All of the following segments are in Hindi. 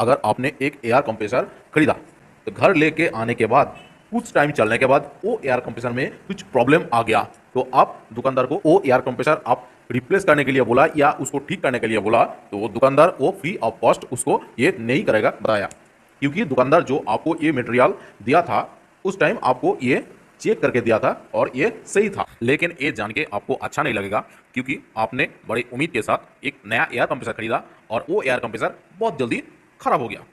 अगर आपने एक एयर कंप्रेसर खरीदा तो घर लेके आने के बाद कुछ टाइम चलने के बाद वो एयर कंप्रेसर में कुछ प्रॉब्लम आ गया, तो आप दुकानदार को वो एयर कंप्रेसर आप रिप्लेस करने के लिए बोला या उसको ठीक करने के लिए बोला, तो वो दुकानदार वो फ्री ऑफ कॉस्ट उसको ये नहीं करेगा बताया, क्योंकि दुकानदार जो आपको ये मटेरियल दिया था उस टाइम आपको ये चेक करके दिया था और ये सही था। लेकिन ये जान के आपको अच्छा नहीं लगेगा, क्योंकि आपने बड़ी उम्मीद के साथ एक नया एयर कंप्रेसर खरीदा और वो एयर कंप्रेसर बहुत जल्दी खराब हो गया।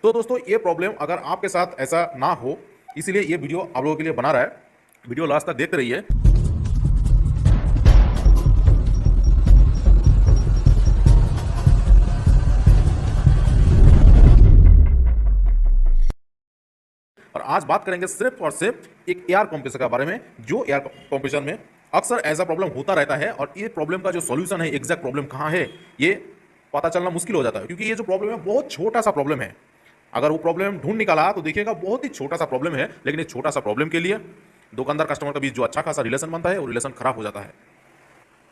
तो दोस्तों ये प्रॉब्लम अगर आपके साथ ऐसा ना हो, इसीलिए ये वीडियो आप लोगों के लिए बना रहा है। वीडियो लास्ट तक देखते रहिए। और आज बात करेंगे सिर्फ और सिर्फ एक एयर कंप्रेसर के बारे में, जो एयर कंप्रेसर में अक्सर ऐसा प्रॉब्लम होता रहता है और ये प्रॉब्लम का जो सॉल्यूशन है, एग्जैक्ट प्रॉब्लम कहाँ है, ये पता चलना मुश्किल हो जाता है, क्योंकि ये जो प्रॉब्लम है बहुत छोटा सा प्रॉब्लम है। अगर वो प्रॉब्लम ढूंढ निकाला तो देखिएगा बहुत ही छोटा सा प्रॉब्लम है, लेकिन इस छोटा सा प्रॉब्लम के लिए दुकानदार कस्टमर के बीच जो अच्छा खासा रिलेशन बनता है वो रिलेशन खराब हो जाता है।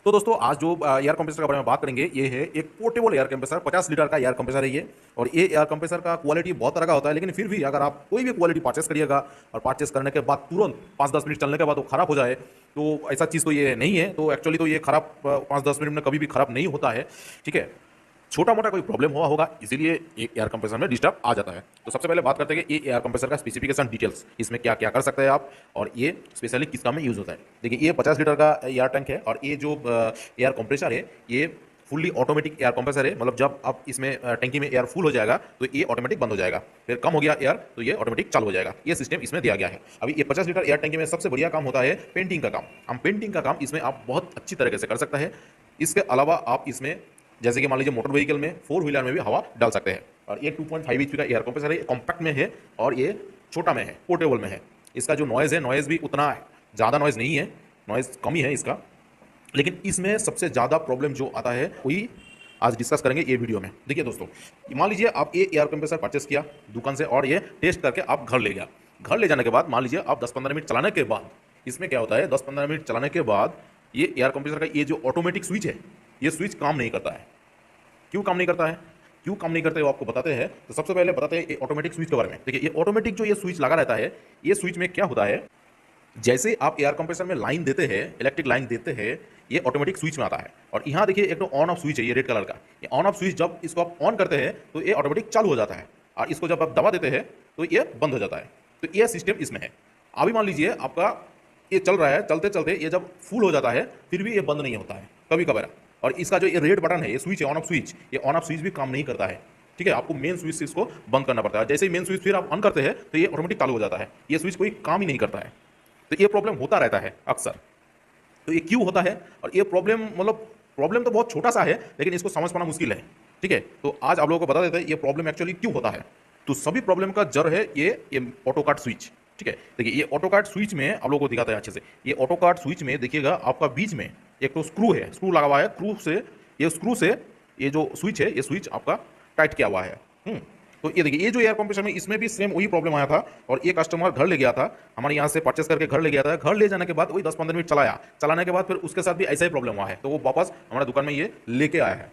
तो दोस्तों आज जो एयर कंप्रेसर के बारे में बात करेंगे, ये है एक पोर्टेबल एयर कंप्रेसर, 50 लीटर का एयर कंप्रेसर है ये। और ये एयर कंप्रेसर का क्वालिटी बहुत तरह का होता है, लेकिन फिर भी अगर आप कोई भी क्वालिटी परचेस करिएगा और परचेस करने के बाद तुरंत 5-10 मिनट चलने के बाद वो खराब हो जाए, तो ऐसा चीज़ तो ये नहीं है। तो एक्चुअली तो ये खराब 5-10 मिनट में कभी भी खराब नहीं होता है, ठीक है। छोटा मोटा कोई प्रॉब्लम हुआ होगा, इसीलिए एक एयर कंप्रेसर में डिस्टर्ब आ जाता है। तो सबसे पहले बात करते हैं कि ये एयर कंप्रेसर का स्पेसिफिकेशन डिटेल्स, इसमें क्या क्या कर सकते हैं आप और ये स्पेशली किस काम में यूज़ होता है। देखिए ये 50 लीटर का एयर टैंक है और ये जो एयर कंप्रेसर है ये फुल्ली ऑटोमेटिक एयर कंप्रेसर है। मतलब जब आप इसमें टैंकी में एयर फुल हो जाएगा तो ये ऑटोमेटिक बंद हो जाएगा, फिर कम हो गया एयर तो ये ऑटोमेटिक चालू हो जाएगा। ये सिस्टम इसमें दिया गया है। अभी ये 50 लीटर एयर टैंकी में सबसे बढ़िया काम होता है पेंटिंग का काम। हम पेंटिंग का काम इसमें आप बहुत अच्छी तरीके से कर सकते हैं। इसके अलावा आप इसमें जैसे कि मान लीजिए मोटर व्हीकल में, 4 व्हीलर में भी हवा डाल सकते हैं। और ये 2.5 HP का एयर कंप्रेसर है, कॉम्पैक्ट में है और ये छोटा में है, पोर्टेबल में है। इसका जो नॉइज़ है, नॉइज़ भी उतना ज़्यादा नॉइज़ नहीं है, नॉइज़ कम ही है इसका। लेकिन इसमें सबसे ज़्यादा प्रॉब्लम जो आता है वही आज डिस्कस करेंगे ये वीडियो में। देखिए दोस्तों, मान लीजिए आप ये एयर कंप्रेसर परचेस किया दुकान से और ये टेस्ट करके आप घर ले गया। घर ले जाने के बाद मान लीजिए आप 10-15 मिनट चलाने के बाद, इसमें क्या होता है 10-15 मिनट चलाने के बाद ये एयर कंप्रेसर का ये जो ऑटोमेटिक स्विच है, ये स्विच काम नहीं करता है। क्यों काम नहीं करता है, क्यों काम नहीं करते वो आपको बताते हैं। तो सबसे पहले बताते हैं ये ऑटोमेटिक स्विच के बारे में। देखिए ये ऑटोमेटिक जो ये स्विच लगा रहता है, ये स्विच में क्या होता है, जैसे आप एयर कंप्रेसर में लाइन देते हैं, इलेक्ट्रिक लाइन देते हैं, ये ऑटोमेटिक स्विच में आता है। और यहाँ देखिए एक तो ऑन ऑफ स्विच है, ये रेड कलर का। ये ऑन ऑफ स्विच जब इसको आप ऑन करते हैं तो ये ऑटोमेटिक चालू हो जाता है, और इसको जब आप दबा देते हैं तो ये बंद हो जाता है। तो ये सिस्टम इसमें है। अभी मान लीजिए आपका ये चल रहा है, चलते चलते ये जब फुल हो जाता है फिर भी ये बंद नहीं होता है कभी कभार। और इसका जो ये रेड बटन है, ये स्विच है ऑन ऑफ स्विच, ये ऑन ऑफ स्विच भी काम नहीं करता है, ठीक है। आपको मेन स्विच से इसको बंद करना पड़ता है। जैसे ही मेन स्विच फिर आप ऑन करते हैं तो ये ऑटोमेटिक चालू हो जाता है। ये स्विच कोई काम ही नहीं करता है। तो ये प्रॉब्लम होता रहता है अक्सर। तो ये क्यों होता है, और ये प्रॉब्लम मतलब प्रॉब्लम तो बहुत छोटा सा है, लेकिन इसको समझ पाना मुश्किल है, ठीक है। तो आज आप लोगों को बता देते हैं ये प्रॉब्लम एक्चुअली क्यों होता है। तो सभी प्रॉब्लम का जड़ है ये ऑटो कार्ड स्विच, ठीक है। देखिए ये ऑटो कार्ड स्विच में आप लोगों को दिखाता है अच्छे से। ये ऑटो कार्ड स्विच में देखिएगा आपका बीच में एक तो स्क्रू है, स्क्रू लगा हुआ है। स्क्रू से ये जो स्विच है, ये स्विच आपका टाइट किया हुआ है। तो ये देखिए ये जो एयर कंप्रेसर में, इसमें भी सेम वही प्रॉब्लम आया था। और ये कस्टमर घर ले गया था, हमारे यहाँ से परचेस करके घर ले गया था। घर ले जाने के बाद वही 10-15 मिनट चलाया, चलाने के बाद फिर उसके साथ भी ऐसा ही प्रॉब्लम हुआ है। तो वो वापस हमारे दुकान में ये लेके आया है।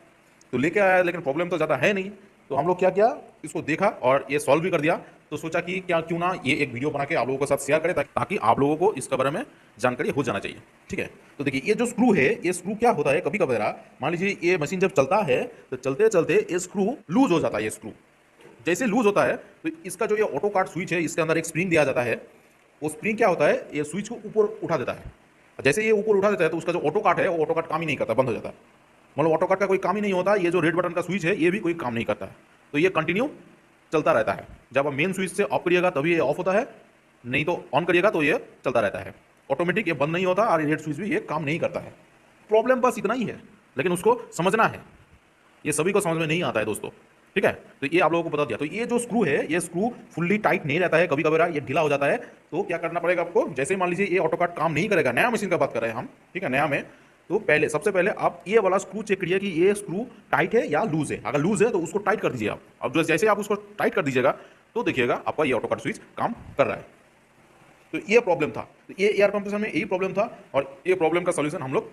तो लेके आया है, लेकिन प्रॉब्लम तो ज़्यादा है नहीं। तो हम लोग क्या किया, इसको देखा और ये सॉल्व भी कर दिया। तो सोचा कि क्यों ना ये एक वीडियो बना के आप लोगों के साथ शेयर करें, ताकि आप लोगों को इसके बारे में जानकारी हो जाना चाहिए, ठीक है। तो देखिए ये जो स्क्रू है, ये स्क्रू क्या होता है, कभी कभी मान लीजिए ये मशीन जब चलता है तो चलते चलते ये स्क्रू लूज हो जाता है। ये स्क्रू जैसे लूज होता है तो इसका जो ये ऑटो कार्ड स्विच है, इसके अंदर एक स्प्रिंग दिया जाता है। वो स्प्रिंग क्या होता है, ये स्विच को ऊपर उठा देता है। जैसे ये ऊपर उठा देता है तो उसका जो ऑटो कार्ड है, वो ऑटो कार्ड काम ही नहीं करता, बंद हो जाता है। मतलब ऑटो कार्ड का कोई काम ही नहीं होता। ये जो रेड बटन का स्विच है, ये भी कोई काम नहीं करता है। तो ये कंटिन्यू चलता रहता है। जब आप मेन स्विच से ऑफ करिएगा तभी ये ऑफ होता है, नहीं तो ऑन करिएगा तो ये चलता रहता है ऑटोमेटिक। ये बंद नहीं होता और रेड स्विच भी ये काम नहीं करता है। प्रॉब्लम बस इतना ही है, लेकिन उसको समझना है। ये सभी को समझ में नहीं आता है दोस्तों, ठीक है। तो ये आप लोगों को बता दिया। तो ये जो स्क्रू है, ये स्क्रू फुल्ली टाइट नहीं रहता है, कभी कभी ये ढीला हो जाता है। तो क्या करना पड़ेगा आपको, जैसे मान लीजिए ये ऑटो कार्ड काम नहीं करेगा, नया मशीन का बात कर रहे हैं हम, ठीक है, नया में। तो पहले सबसे पहले आप ये वाला स्क्रू चेक करिए कि ये स्क्रू टाइट है या लूज है। अगर लूज है तो उसको टाइट कर दीजिए आप। अब जैसे आप उसको टाइट कर दीजिएगा तो देखिएगा आपका ये ऑटो कार्ड स्विच काम कर रहा है। तो ये प्रॉब्लम था, तो ये एयर कंप्रेसर में यही प्रॉब्लम था और ये प्रॉब्लम का सॉल्यूशन हम लोग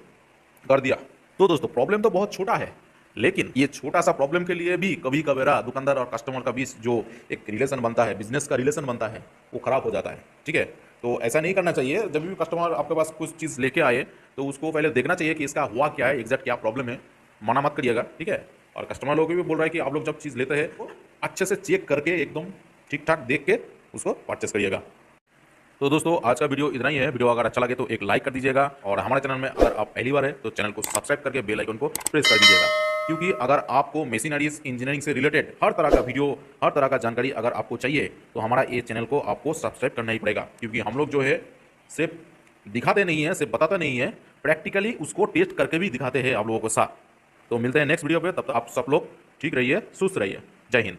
कर दिया। तो दोस्तों प्रॉब्लम तो बहुत छोटा है, लेकिन ये छोटा सा प्रॉब्लम के लिए भी कभी कवेरा दुकानदार और कस्टमर का बीच जो एक रिलेशन बनता है, बिजनेस का रिलेशन बनता है, वो खराब हो जाता है। ठीक है, तो ऐसा नहीं करना चाहिए। जब भी कस्टमर आपके पास कुछ चीज़ लेके आए तो उसको पहले देखना चाहिए कि इसका हुआ क्या है, एग्जैक्ट क्या प्रॉब्लम है, मना मत करिएगा। ठीक है, और कस्टमर लोग भी बोल रहा है कि आप लोग जब चीज़ लेते हैं तो अच्छे से चेक करके एकदम ठीक ठाक देख के उसको परचेस करिएगा। तो दोस्तों आज का वीडियो इतना ही है। वीडियो अगर अच्छा लगे तो एक लाइक कर दीजिएगा, और हमारे चैनल में अगर आप पहली बार है तो चैनल को सब्सक्राइब करके बेल आइकन को प्रेस कर दीजिएगा, क्योंकि अगर आपको मशीनरीज इंजीनियरिंग से रिलेटेड हर तरह का वीडियो, हर तरह का जानकारी अगर आपको चाहिए तो हमारा ये चैनल को आपको सब्सक्राइब करना ही पड़ेगा। क्योंकि हम लोग जो है सिर्फ दिखाते नहीं है, सिर्फ बताते नहीं है, प्रैक्टिकली उसको टेस्ट करके भी दिखाते हैं आप लोगों के साथ। तो मिलते हैं नेक्स्ट वीडियो पे, तब तक आप सब लोग ठीक रहिए, सुस्त रहिए। जय हिंद।